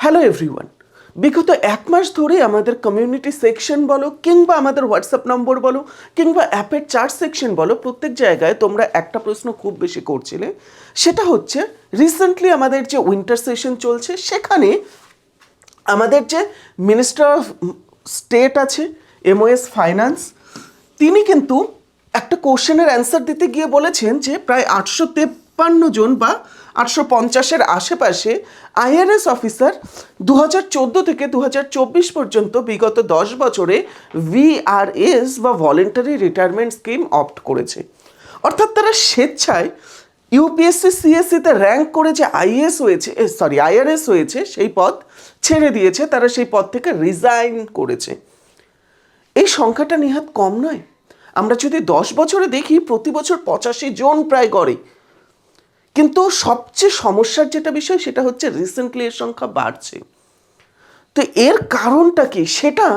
Hello everyone, বিগত 1 মাস ধরে আমাদের কমিউনিটি সেকশন বলো কিংবা আমাদের হোয়াটসঅ্যাপ নম্বর বলো কিংবা অ্যাপের চার্ট সেকশন বলো, প্রত্যেক জায়গায় তোমরা একটা প্রশ্ন খুব বেশি করছিলে। সেটা হচ্ছে রিসেন্টলি আমাদের যে উইন্টার সেশন চলছে সেখানে আমাদের যে মিনিস্টার অফ স্টেট আছে, এমওএস ফাইন্যান্স, তিনি কিন্তু একটা কোশ্চেনের অ্যান্সার দিতে গিয়ে বলেছেন যে প্রায় 853 জন বা 850-এর আশেপাশে আইআরএস অফিসার 2014 থেকে 2024 পর্যন্ত বিগত 10 বছরে ভিআরএস বা ভলেন্টারি রিটায়ারমেন্ট স্কিম অপ্ট করেছে। অর্থাৎ তারা স্বেচ্ছায় ইউপিএসসি সিএসসিতে র্যাঙ্ক করে যে আইআরএস হয়েছে সেই পদ ছেড়ে দিয়েছে, তারা সেই পদ থেকে রিজাইন করেছে। এই সংখ্যাটা নিহাত কম নয়। আমরা যদি 10 বছরে দেখি, প্রতি বছর 85 জন প্রায় গড়ে। কিন্তু সবচেয়ে সমস্যার যেটা বিষয় সেটা হচ্ছে রিসেন্টলি এর সংখ্যা বাড়ছে। তো এর কারণটা কি সেটা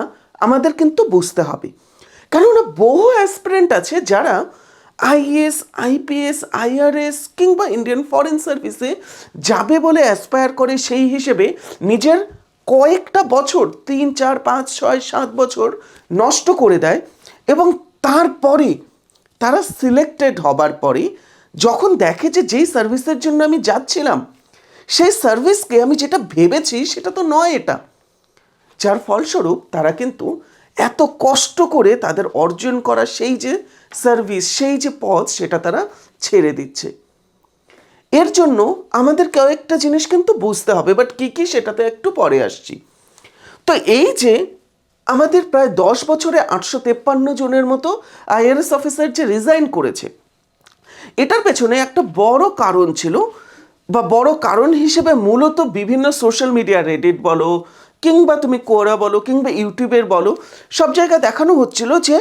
আমাদের কিন্তু বুঝতে হবে। কেননা বহু অ্যাসপিরেন্ট আছে যারা আইএস, আইপিএস, আইআরএস কিংবা ইন্ডিয়ান ফরেন সার্ভিসে যাবে বলে অ্যাসপায়ার করে, সেই হিসেবে নিজের কয়েকটা বছর 3, 4, 5, 6, 7 বছর নষ্ট করে দেয় এবং তারপরে তারা সিলেক্টেড হবার পরে যখন দেখে যে যেই সার্ভিসের জন্য আমি যাচ্ছিলাম সেই সার্ভিসকে আমি যেটা ভেবেছি সেটা তো নয় এটা, যার ফলস্বরূপ তারা কিন্তু এত কষ্ট করে তাদের অর্জন করা সেই যে সার্ভিস, সেই যে পদ, সেটা তারা ছেড়ে দিচ্ছে। এর জন্য আমাদের কয়েকটা জিনিস কিন্তু বুঝতে হবে, বাট কী কী সেটাতে একটু পরে আসছি। তো এই যে আমাদের প্রায় 10 বছরে 853 জনের মতো আইআরএস অফিসার যে রিজাইন করেছে, এটার পেছনে একটা বড় কারণ ছিল, বা বড় কারণ হিসেবে মূলত বিভিন্ন সোশ্যাল মিডিয়া, রেডিট বলো কিংবা তুমি কোরা বলো কিংবা ইউটিউবের বলো, সব জায়গায় দেখানো হচ্ছিল যে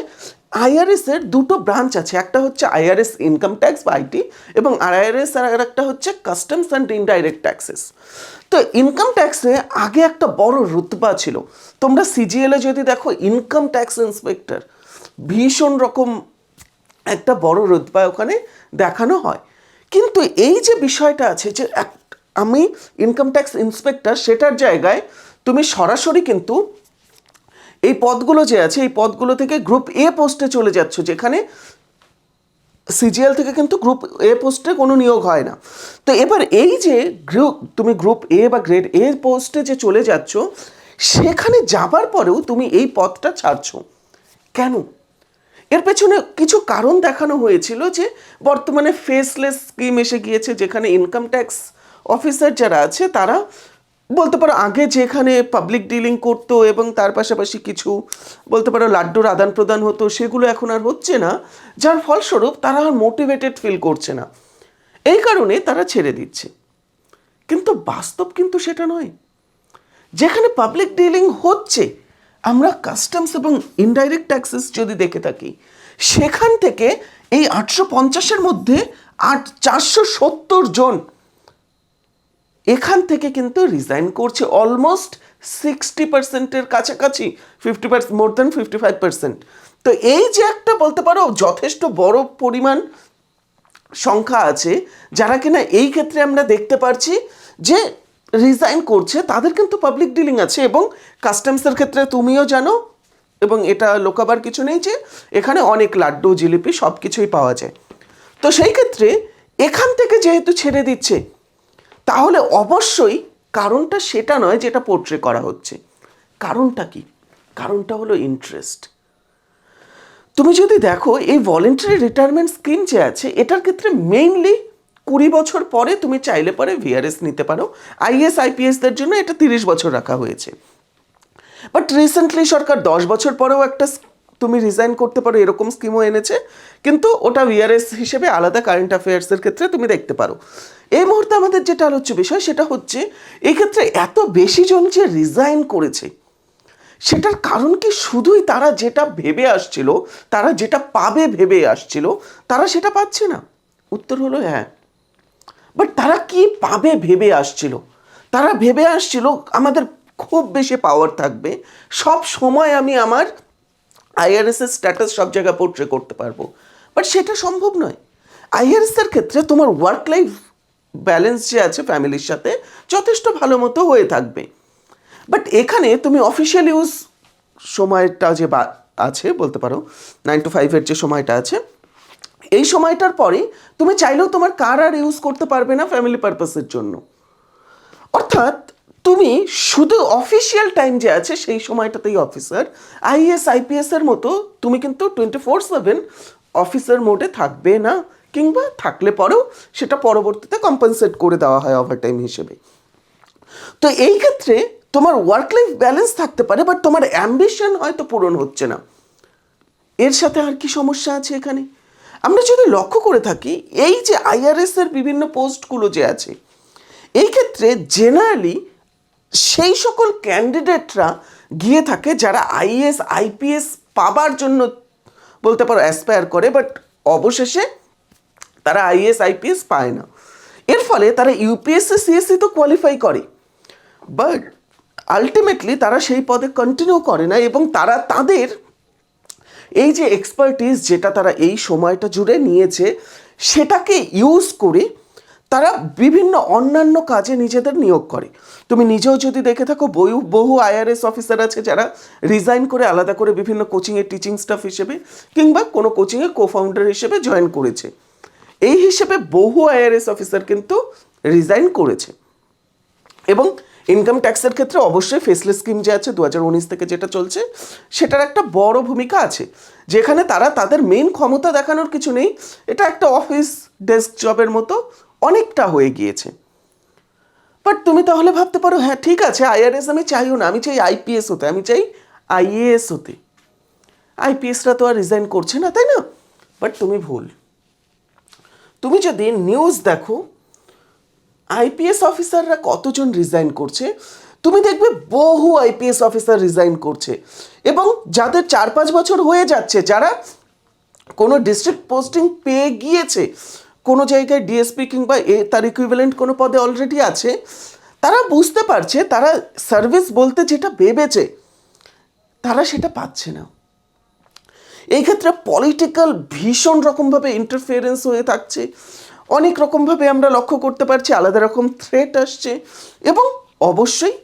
আইআরএসের দুটো ব্রাঞ্চ আছে। একটা হচ্ছে আইআরএস ইনকাম ট্যাক্স বা আইটি, এবং আইআরএস আর একটা হচ্ছে কাস্টমস অ্যান্ড ইনডাইরেক্ট ট্যাক্সেস। তো ইনকাম ট্যাক্সে আগে একটা বড় রুতবা ছিল। তোমরা সিজিএলে যদি দেখো, ইনকাম ট্যাক্স ইন্সপেক্টর ভীষণ রকম একটা বড় রুতবা ওখানে দেখানো হয়। কিন্তু এই যে বিষয়টা আছে যে আমি ইনকাম ট্যাক্স ইন্সপেক্টর, সেটার জায়গায় তুমি সরাসরি কিন্তু এই পদগুলো যে আছে এই পদগুলো থেকে গ্রুপ এ পোস্টে চলে যাচ্ছ, যেখানে সিজিএল থেকে কিন্তু গ্রুপ এ পোস্টে কোনো নিয়োগ হয় না। তো এবার এই যে তুমি গ্রুপ এ বা গ্রেড এ পোস্টে যে চলে যাচ্ছ, সেখানে যাবার পরেও তুমি এই পদটা ছাড়ছো কেন? এর পেছনে কিছু কারণ দেখানো হয়েছিল যে বর্তমানে ফেসলেস স্কিম এসে গিয়েছে, যেখানে ইনকাম ট্যাক্স অফিসার যারা আছে তারা বলতে পারো আগে যেখানে পাবলিক ডিলিং করতো এবং তার পাশাপাশি কিছু বলতে পারো লাড্ডুর আদান প্রদান হতো, সেগুলো এখন আর হচ্ছে না, যার ফলস্বরূপ তারা আর মোটিভেটেড ফিল করছে না। এই কারণে তারা ছেড়ে দিচ্ছে। কিন্তু বাস্তব কিন্তু সেটা নয়। যেখানে পাবলিক ডিলিং হচ্ছে, আমরা কাস্টমস এবং ইনডাইরেক্ট ট্যাক্সেস যদি দেখে থাকি, সেখান থেকে এই 850-এর মধ্যে 470 জন এখান থেকে কিন্তু রিজাইন করছে। অলমোস্ট 60%-এর কাছাকাছি, 50%, মোর দ্যান 55%। তো এই যে একটা বলতে পারো যথেষ্ট বড় পরিমাণ সংখ্যা আছে যারা কিনা এই ক্ষেত্রে আমরা দেখতে পারছি যে রিজাইন করছে, তাদের কিন্তু পাবলিক ডিলিং আছে। এবং কাস্টমসের ক্ষেত্রে তুমিও জানো, এবং এটা লোকাবার কিছু নেই যে এখানে অনেক লাড্ডু, জিলিপি সব কিছুই পাওয়া যায়। তো সেই ক্ষেত্রে এখান থেকে যেহেতু ছেড়ে দিচ্ছে, তাহলে অবশ্যই কারণটা সেটা নয় যেটা পোর্ট্রে করা হচ্ছে। কারণটা কি? কারণটা হলো ইন্টারেস্ট। তুমি যদি দেখো, এই ভলেন্টারি রিটায়ারমেন্ট স্কিম যে আছে, এটার ক্ষেত্রে মেইনলি 20 বছর পরে তুমি চাইলে পরে ভিআরএস নিতে পারো। আইএস, আইপিএসদের জন্য এটা 30 বছর রাখা হয়েছে। বাট রিসেন্টলি সরকার 10 বছর পরেও একটা তুমি রিজাইন করতে পারো এরকম স্কিমও এনেছে, কিন্তু ওটা ভিআরএস হিসেবে আলাদা কারেন্ট অ্যাফেয়ার্সের ক্ষেত্রে তুমি দেখতে পারো। এই মুহূর্তে আমাদের যেটা আলোচ্য বিষয় সেটা হচ্ছে এই ক্ষেত্রে এত বেশি জন যে রিজাইন করেছে, সেটার কারণ কি শুধুই তারা যেটা ভেবে আসছিল, তারা যেটা পাবে ভেবে আসছিল, তারা সেটা পাচ্ছে না? উত্তর হলো হ্যাঁ। বাট তারা কি পাবে ভেবে আসছিল? তারা ভেবে আসছিল আমাদের খুব বেশি পাওয়ার থাকবে, সব সময় আমি আমার আইআরএসের স্ট্যাটাস সব জায়গায় পোর্ট্রে করতে পারবো। বাট সেটা সম্ভব নয়। আইআরএসের ক্ষেত্রে তোমার ওয়ার্ক লাইফ ব্যালেন্স যে আছে ফ্যামিলির সাথে যথেষ্ট ভালো মতো হয়ে থাকবে, বাট এখানে তুমি অফিসিয়াল ইউজ সময়টা যে আছে বলতে পারো 9 to 5 যে সময়টা আছে, এই সময়টার পরে তুমি চাইলেও তোমার কার আর ইউজ করতে পারবে না ফ্যামিলি পারপাসের জন্য। অর্থাৎ তুমি শুধু অফিসিয়াল টাইম যে আছে সেই সময়টাতেই অফিসার। আইএএস আইপিএস এর মতো তুমি কিন্তু 24/7 অফিসার মোডে থাকবে না, কিংবা থাকলে পরেও সেটা পরবর্তীতে কম্পেনসেট করে দেওয়া হয় ওভারটাইম হিসেবে। তো এই ক্ষেত্রে তোমার ওয়ার্ক লাইফ ব্যালেন্স থাকতে পারে, বাট তোমার অ্যাম্বিশন হয়তো পূরণ হচ্ছে না। এর সাথে আর কি সমস্যা আছে এখানে? আমরা যদি লক্ষ্য করে থাকি, এই যে আইআরএস এর বিভিন্ন পোস্টগুলো যে আছে, এই ক্ষেত্রে জেনারেলি সেই সকল ক্যান্ডিডেটরা গিয়ে থাকে যারা আইএএস আইপিএস পাবার জন্য বলতে পারো অ্যাসপায়ার করে, বাট অবশেষে তারা আইএএস আইপিএস পায় না। এর ফলে তারা ইউপিএসসি সিএসসি তো কোয়ালিফাই করে, বাট আলটিমেটলি তারা সেই পদে কন্টিনিউ করে না, এবং তারা তাদের এই যে এক্সপার্টিস যেটা তারা এই সময়টা জুড়ে নিয়েছে সেটাকে ইউজ করে তারা বিভিন্ন অন্যান্য কাজে নিজেদের নিয়োগ করে। তুমি নিজেও যদি দেখে থাকো, বহু আইআরএস অফিসার আছে যারা রিজাইন করে আলাদা করে বিভিন্ন কোচিংয়ে টিচিং স্টাফ হিসেবে কিংবা কোনো কোচিংয়ে কোফাউন্ডার হিসেবে জয়েন করেছে। এই হিসেবে বহু আইআরএস অফিসার কিন্তু রিজাইন করেছে। এবং ইনকাম ট্যাক্সের ক্ষেত্রে অবশ্যই ফেসলেস স্কিম যে আছে 2019 থেকে যেটা চলছে, সেটার একটা বড় ভূমিকা আছে, যেখানে তারা তাদের মেন ক্ষমতা দেখানোর কিছু নেই, এটা একটা অফিস ডেস্ক জবের মতো অনেকটা হয়ে গিয়েছে। বাট তুমি তাহলে ভাবতে পারো, হ্যাঁ ঠিক আছে, আইআরএস আমি চাইও না, আমি চাই আইপিএস হতে, আমি চাই আইএএস হতে। আইপিএসরা তো আর রিজাইন করছে না, তাই না? বাট তুমি ভুল। তুমি যদি নিউজ দেখো আইপিএস অফিসাররা কতজন রিজাইন করছে, তুমি দেখবে বহু আইপিএস অফিসার রিজাইন করছে, এবং যাদের 4-5 বছর হয়ে যাচ্ছে, যারা কোনো ডিস্ট্রিক্ট পোস্টিং পেয়ে গিয়েছে, কোনো জায়গায় ডিএসপি কিংবা তার ইকুইভ্যালেন্ট কোনো পদে অলরেডি আছে, তারা বুঝতে পারছে তারা সার্ভিস বলতে যেটা ভেবেছে তারা সেটা পাচ্ছে না। এই ক্ষেত্রে পলিটিক্যাল ভীষণ রকমভাবে ইন্টারফিয়ারেন্স হয়ে থাকছে, অনেক রকমভাবে আমরা লক্ষ্য করতে পারছি, আলাদা রকম থ্রেট আসছে, এবং অবশ্যই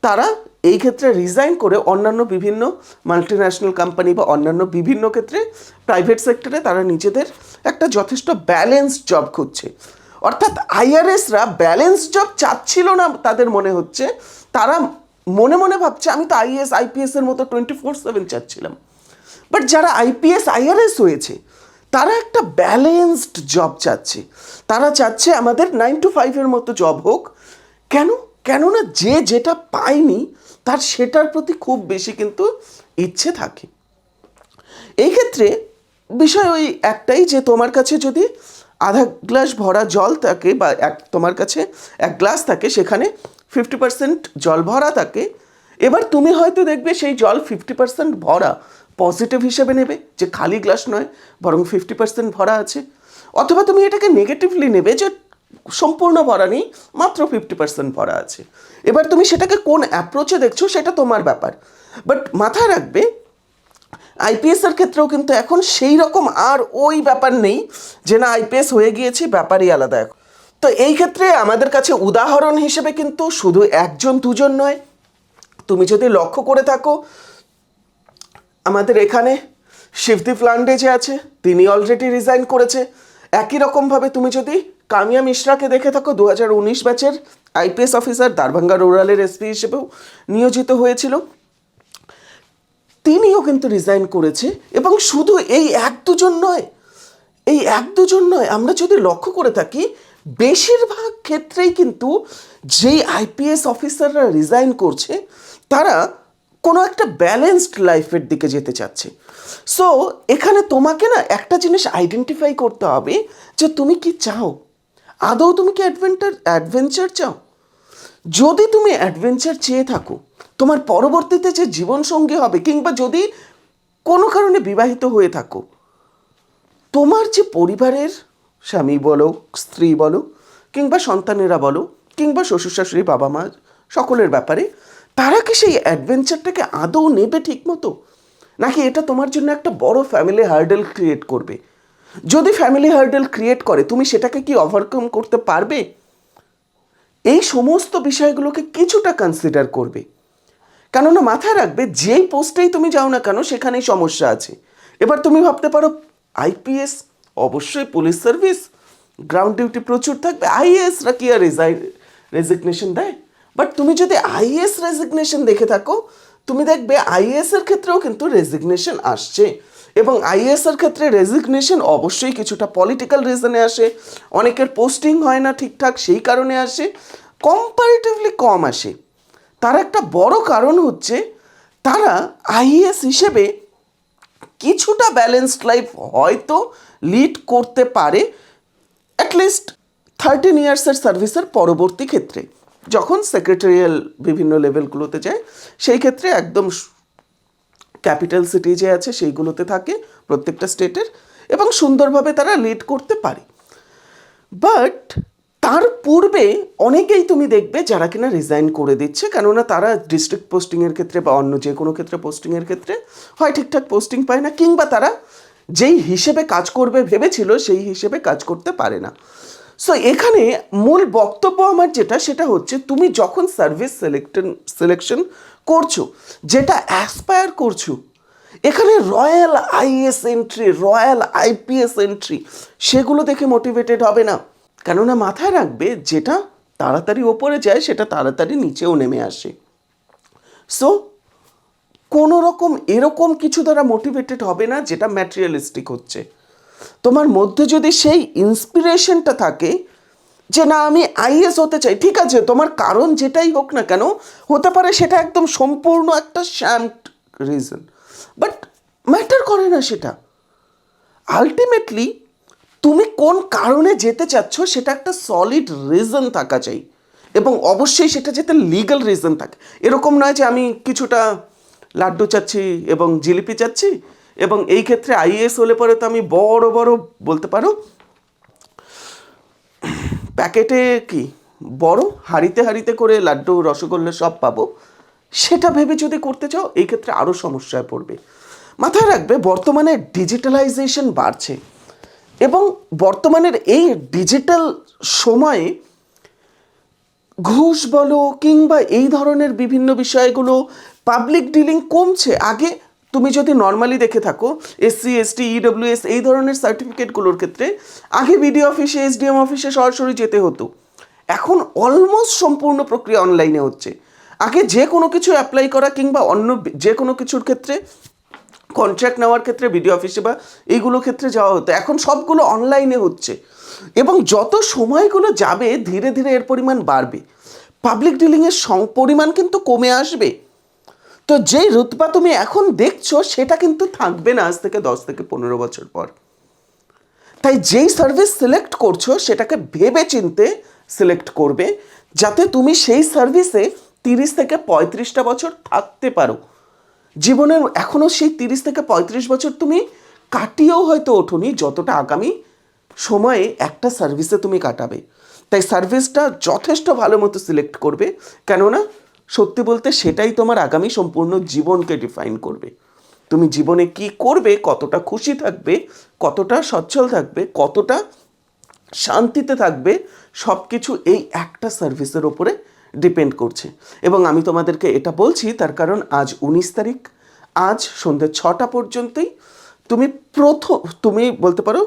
তারা এই ক্ষেত্রে রিজাইন করে অন্যান্য বিভিন্ন মাল্টিন্যাশনাল কোম্পানি বা অন্যান্য বিভিন্ন ক্ষেত্রে প্রাইভেট সেক্টরে তারা নিজেদের একটা যথেষ্ট ব্যালেন্সড জব খুঁজছে। অর্থাৎ আইআরএসরা ব্যালেন্সড জব চাচ্ছিল না তাদের মনে হচ্ছে, তারা মনে মনে ভাবছে আমি তো আইএএস আইপিএস এর মতো 24/7 চাচ্ছিলাম। বাট যারা আইপিএস আইআরএস হয়েছে তারা একটা ব্যালেন্সড জব চাচ্ছে, তারা চাচ্ছে আমাদের 9 to 5 এর মতো জব হোক। কেননা যে যেটা পায়নি তার সেটার প্রতি খুব বেশি কিন্তু ইচ্ছে থাকে। এই ক্ষেত্রে বিষয় ওই একটাই, যে তোমার কাছে যদি আধা গ্লাস ভরা জল থাকে বা তোমার কাছে 1 গ্লাস থাকে, সেখানে 50% জল ভরা থাকে, এবার তুমি হয়তো দেখবে সেই জল 50% ভরা পজিটিভ হিসেবে নেবে, যে খালি গ্লাস নয় বরং 50% ভরা আছে, অথবা তুমি এটাকে নেগেটিভলি নেবে যে সম্পূর্ণ ভরা নেই, মাত্র 50% ভরা আছে। এবার তুমি সেটাকে কোন অ্যাপ্রোচে দেখছো সেটা তোমার ব্যাপার। বাট মাথায় রাখবে আইপিএস এর ক্ষেত্রেও কিন্তু এখন সেই রকম আর ওই ব্যাপার নেই যে না আইপিএস হয়ে গিয়েছি, ব্যাপারই আলাদা এখন। তো এই ক্ষেত্রে আমাদের কাছে উদাহরণ হিসেবে কিন্তু শুধু 1-2 নয়, তুমি যদি লক্ষ্য করে থাকো আমাদের এখানে শিবদীপ লান্ডে যে আছে তিনি অলরেডি রিজাইন করেছে। একই রকমভাবে তুমি যদি কামিয়া মিশ্রাকে দেখে থাকো, 2019 ব্যাচের আইপিএস অফিসার, দারভাঙ্গা রুরালের এসপি হিসেবেও নিয়োজিত হয়েছিল, তিনিও কিন্তু রিজাইন করেছে। এবং শুধু এই 1-2 নয়, আমরা যদি লক্ষ্য করে থাকি বেশিরভাগ ক্ষেত্রেই কিন্তু যেই আইপিএস অফিসাররা রিজাইন করছে তারা কোনো একটা ব্যালেন্সড লাইফের দিকে যেতে চাচ্ছে। সো এখানে তোমাকে না একটা জিনিস আইডেন্টিফাই করতে হবে যে তুমি কি চাও, আদৌ তুমি কি অ্যাডভেঞ্চার চাও। যদি তুমি অ্যাডভেঞ্চার চেয়ে থাকো, তোমার পরবর্তীতে যে জীবনসঙ্গী হবে, কিংবা যদি কোনো কারণে বিবাহিত হয়ে থাকো, তোমার যে পরিবারের স্বামী বলো, স্ত্রী বলো, কিংবা সন্তানেরা বলো, কিংবা শ্বশুর শাশুড়ি, বাবা মা, সকলের ব্যাপারে তারা কি সেই অ্যাডভেঞ্চারটাকে আদৌ নেবে ঠিক মতো, নাকি এটা তোমার জন্য একটা বড় ফ্যামিলি হার্ডেল ক্রিয়েট করবে? যদি ফ্যামিলি হার্ডেল ক্রিয়েট করে, তুমি সেটাকে কি ওভারকাম করতে পারবে? এই সমস্ত বিষয়গুলোকে কিছুটা কনসিডার করবে। কেননা মাথায় রাখবে যেই পোস্টেই তুমি যাও না কেন সেখানেই সমস্যা আছে। এবার তুমি ভাবতে পারো আইপিএস, অবশ্যই পুলিশ সার্ভিস, গ্রাউন্ড ডিউটি প্রচুর থাকবে, আইএএসরা কি আর রেজিগনেশন দেয়? বাট তুমি যদি আইএএস রেজিগনেশন দেখে থাকো, তুমি দেখবে আইএএস এর ক্ষেত্রেও কিন্তু রেজিগনেশন আসছে। এবং আইএএস এর ক্ষেত্রে রেজিগনেশন অবশ্যই কিছুটা পলিটিক্যাল রিজনে আসে, অনেকের পোস্টিং হয় না ঠিকঠাক সেই কারণে আসে, কম্পারেটিভলি কম আসে। তার একটা বড় কারণ হচ্ছে তারা আইএএস হিসেবে কিছুটা ব্যালেন্সড লাইফ হয়তো লিড করতে পারে অ্যাটলিস্ট 13 ইয়ার্সের সার্ভিসের পরবর্তী ক্ষেত্রে, যখন সেক্রেটারিয়াল বিভিন্ন লেভেলগুলোতে যায় সেই ক্ষেত্রে একদম ক্যাপিটাল সিটি যে আছে সেইগুলোতে থাকে প্রত্যেকটা স্টেটের, এবং সুন্দরভাবে তারা লিড করতে পারে। বাট তার পূর্বে অনেকেই তুমি দেখবে যারা কিনা রিজাইন করে দিচ্ছে, কেননা তারা ডিস্ট্রিক্ট পোস্টিংয়ের ক্ষেত্রে বা অন্য যে কোনো ক্ষেত্রে পোস্টিংয়ের ক্ষেত্রে হয় ঠিকঠাক পোস্টিং পায় না, কিংবা তারা যেই হিসেবে কাজ করবে ভেবেছিল সেই হিসেবে কাজ করতে পারে না। সো এখানে মূল বক্তব্য আমার যেটা সেটা হচ্ছে, তুমি যখন সার্ভিস সিলেকশন করছো, যেটা অ্যাসপায়ার করছো, এখানে royal is entry, royal IPS entry সেগুলো দেখে মোটিভেটেড হবে না। কেননা মাথায় রাখবে যেটা তাড়াতাড়ি ওপরে যায় সেটা তাড়াতাড়ি নিচেও নেমে আসে। সো কোনো রকম এরকম কিছু দ্বারা মোটিভেটেড হবে না যেটা ম্যাটেরিয়ালিস্টিক হচ্ছে। তোমার মধ্যে যদি সেই ইন্সপিরেশনটা থাকে যে না আমি আইএস হতে চাই, ঠিক আছে, তোমার কারণ যেটাই হোক না কেন, হতে পারে সেটা একদম সম্পূর্ণ একটা শ্যাম্পড রিজন, বাট ম্যাটার করে না সেটা। আলটিমেটলি তুমি কোন কারণে যেতে চাচ্ছ সেটা একটা সলিড রিজন থাকা চাই, এবং অবশ্যই সেটা যাতে লিগ্যাল রিজন থাকে। এরকম নয় যে আমি কিছুটা লাড্ডু চাচ্ছি এবং জিলিপি চাচ্ছি, এবং এই ক্ষেত্রে আইএএস হলে পরে তো আমি বড় বড় বলতে পারো প্যাকেটে কি বড় হাঁড়িতে হাঁড়িতে করে লাড্ডু রসগোল্লা সব পাবো, সেটা ভেবে যদি করতে চাও এই ক্ষেত্রে আরও সমস্যায় পড়বে। মাথায় রাখবে বর্তমানে ডিজিটালাইজেশন বাড়ছে, এবং বর্তমানের এই ডিজিটাল সময়ে ঘুষ বলো কিংবা এই ধরনের বিভিন্ন বিষয়গুলো পাবলিক ডিলিং কমছে। আগে তুমি যদি নর্মালি দেখে থাকো এসসি এসটি ইডব্লিউএস এই ধরনের সার্টিফিকেটগুলোর ক্ষেত্রে আগে বিডিও অফিসে এসডিএম অফিসে সরাসরি যেতে হতো, এখন অলমোস্ট সম্পূর্ণ প্রক্রিয়া অনলাইনে হচ্ছে। আগে যে কোনো কিছু অ্যাপ্লাই করা কিংবা অন্য যে কোনো কিছুর ক্ষেত্রে কন্ট্রাক্ট নেওয়ার ক্ষেত্রে বিডিও অফিসে বা এইগুলো ক্ষেত্রে যাওয়া হতো, এখন সবগুলো অনলাইনে হচ্ছে। এবং যত সময়গুলো যাবে ধীরে ধীরে এর পরিমাণ বাড়বে, পাবলিক ডিলিংয়ের পরিমাণ কিন্তু কমে আসবে। তো যেই রুতবা তুমি এখন দেখছো সেটা কিন্তু থাকবে না আজ থেকে 10 থেকে 15 বছর পর। তাই যেই সার্ভিস সিলেক্ট করছো সেটাকে ভেবে চিনতে সিলেক্ট করবে, যাতে তুমি সেই সার্ভিসে 30 থেকে 35টা বছর থাকতে পারো। জীবনের এখনও সেই 30 থেকে 35 বছর তুমি কাটিয়েও হয়তো ওঠোনি যতটা আগামী সময়ে একটা সার্ভিসে তুমি কাটাবে। তাই সার্ভিসটা যথেষ্ট ভালো মতো সিলেক্ট করবে, কেননা সত্যি বলতে সেটাই তোমার আগামী সম্পূর্ণ জীবনকে ডিফাইন করবে। তুমি জীবনে কি করবে, কতটা খুশি থাকবে, কতটা সচ্ছল থাকবে, কতটা শান্তিতে থাকবে, সব কিছু এই একটা সার্ভিসের ওপরে ডিপেন্ড করছে। এবং আমি তোমাদেরকে এটা বলছি তার কারণ আজ 19 তারিখ, আজ সন্ধ্যে 6টা পর্যন্তই তুমি বলতে পারো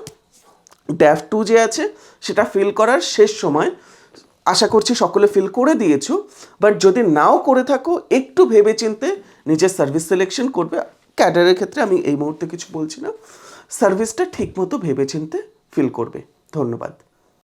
ড্যাফ 2 যে আছে সেটা ফিল করার শেষ সময়। আশা করছি সকলে ফিল করে দিয়েছো, বাট যদি নাও করে থাকো একটু ভেবেচিন্তে নিজের সার্ভিস সিলেকশন করবে। ক্যাডারের ক্ষেত্রে আমি এই মুহূর্তে কিছু বলছি না, সার্ভিসটা ঠিকমতো ভেবেচিন্তে ফিল করবে। ধন্যবাদ।